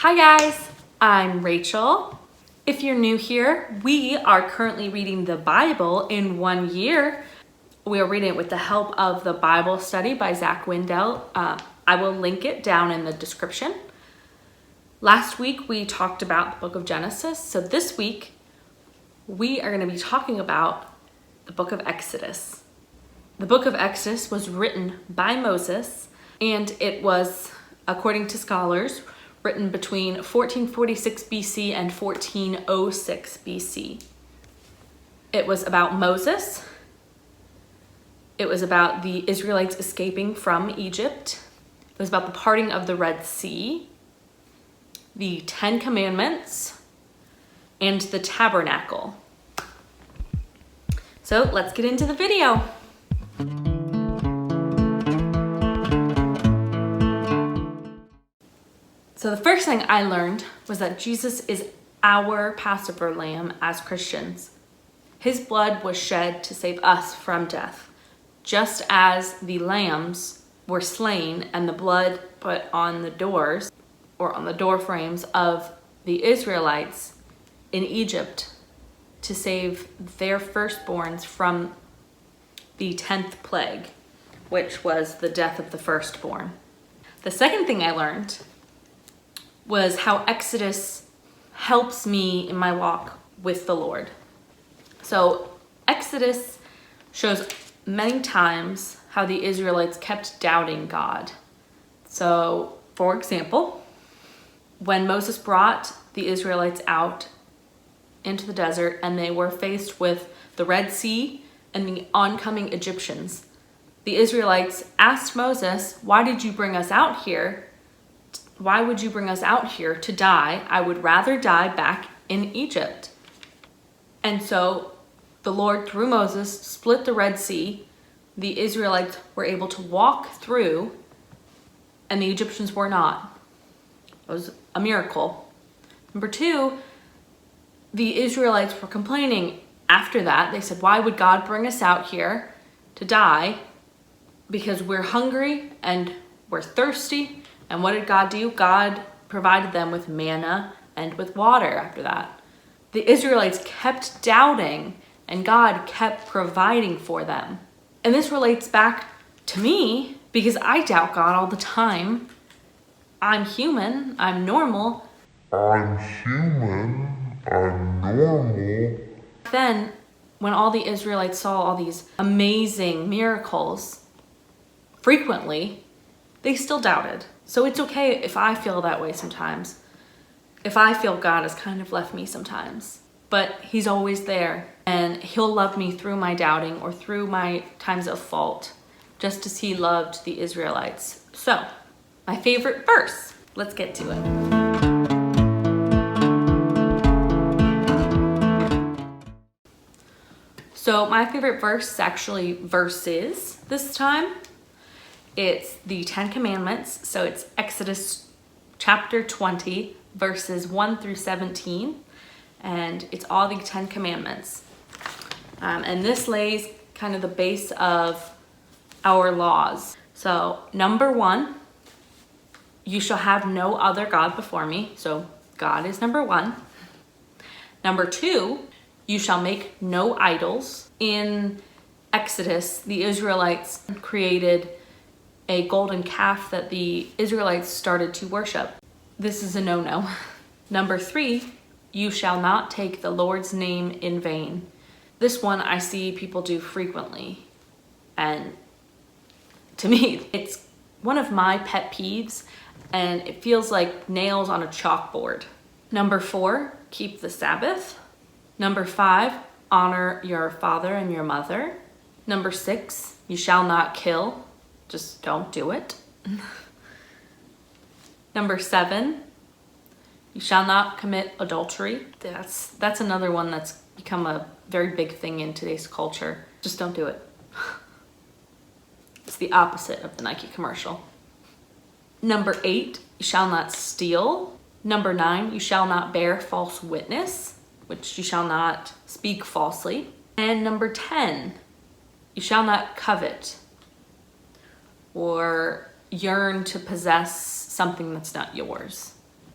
Hi guys, I'm Rachel. If you're new here, we are currently reading the Bible in 1 year. We are reading it with the help of the Bible study by Zach Wendell. I will link it down in the description. Last week we talked about the book of Genesis, so this week we are going to be talking about the book of Exodus. The book of Exodus was written by Moses, and it was, according to scholars, written between 1446 BC and 1406 BC. It was about Moses. It was about the Israelites escaping from Egypt. It was about the parting of the Red Sea, the 10 Commandments, and the tabernacle. So let's get into the video. So the first thing I learned was that Jesus is our Passover lamb as Christians. His blood was shed to save us from death, just as the lambs were slain and the blood put on the doors or on the door frames of the Israelites in Egypt to save their firstborns from the 10th plague, which was the death of the firstborn. The second thing I learned was how Exodus helps me in my walk with the Lord. So Exodus shows many times how the Israelites kept doubting God. So, for example, when Moses brought the Israelites out into the desert and they were faced with the Red Sea and the oncoming Egyptians, the Israelites asked Moses, "Why did you bring us out here? Why would you bring us out here to die? I would rather die back in Egypt." And so the Lord, through Moses, split the Red Sea. The Israelites were able to walk through, and the Egyptians were not. It was a miracle. Number two, the Israelites were complaining after that. They said, "Why would God bring us out here to die? Because we're hungry and we're thirsty." And what did God do? God provided them with manna and with water after that. The Israelites kept doubting, and God kept providing for them. And this relates back to me because I doubt God all the time. I'm human. I'm normal. Then, when all the Israelites saw all these amazing miracles frequently, they still doubted. So it's okay if I feel that way sometimes. If I feel God has kind of left me sometimes. But he's always there, and he'll love me through my doubting or through my times of fault, just as he loved the Israelites. So, my favorite verse. Let's get to it. So my favorite verse is actually verses this time. It's the 10 Commandments. So it's Exodus chapter 20, verses 1 through 17. And it's all the 10 Commandments. And this lays kind of the base of our laws. So number 1, you shall have no other God before me. So God is number 1. Number 2, you shall make no idols. In Exodus, the Israelites created a golden calf that the Israelites started to worship. This is a no-no. Number 3, you shall not take the Lord's name in vain. This one I see people do frequently. And to me, it's one of my pet peeves, and it feels like nails on a chalkboard. Number 4, keep the Sabbath. Number 5, honor your father and your mother. Number 6, you shall not kill. Just don't do it. Number 7, you shall not commit adultery. That's another one that's become a very big thing in today's culture. Just don't do it. It's the opposite of the Nike commercial. Number 8, you shall not steal. Number 9, you shall not bear false witness, which you shall not speak falsely. And number 10, you shall not covet or yearn to possess something that's not yours.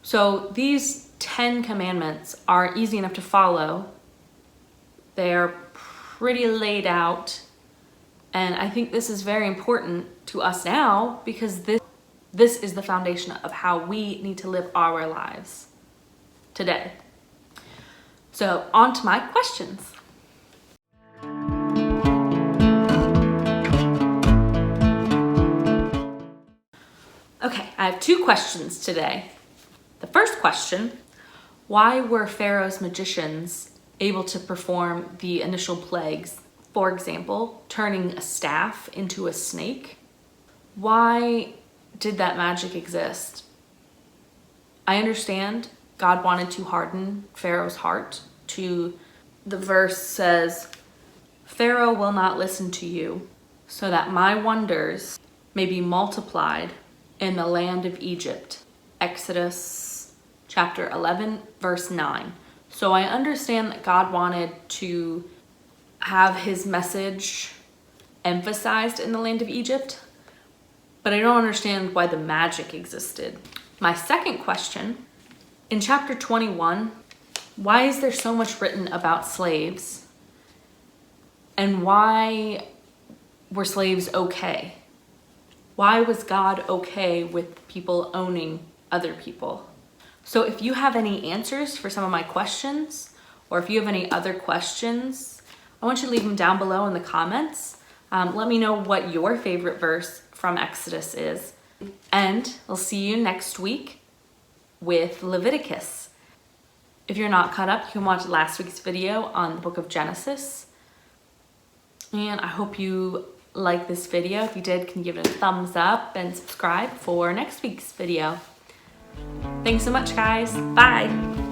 So these 10 commandments are easy enough to follow. They're pretty laid out. And I think this is very important to us now because this is the foundation of how we need to live our lives today. So on to my questions. Okay, I have 2 questions today. The first question, why were Pharaoh's magicians able to perform the initial plagues? For example, turning a staff into a snake. Why did that magic exist? I understand God wanted to harden Pharaoh's heart. The verse says, Pharaoh will not listen to you, so that my wonders may be multiplied in the land of Egypt. Exodus chapter 11, verse 9. So I understand that God wanted to have his message emphasized in the land of Egypt, but I don't understand why the magic existed. My second question, in chapter 21, why is there so much written about slaves? And why were slaves okay? Why was God okay with people owning other people? So if you have any answers for some of my questions, or if you have any other questions, I want you to leave them down below in the comments. Let me know what your favorite verse from Exodus is. And I'll see you next week with Leviticus. If you're not caught up, you can watch last week's video on the book of Genesis. And I hope you like this video. If you did, can you give it a thumbs up and subscribe for next week's video. Thanks so much, guys. Bye.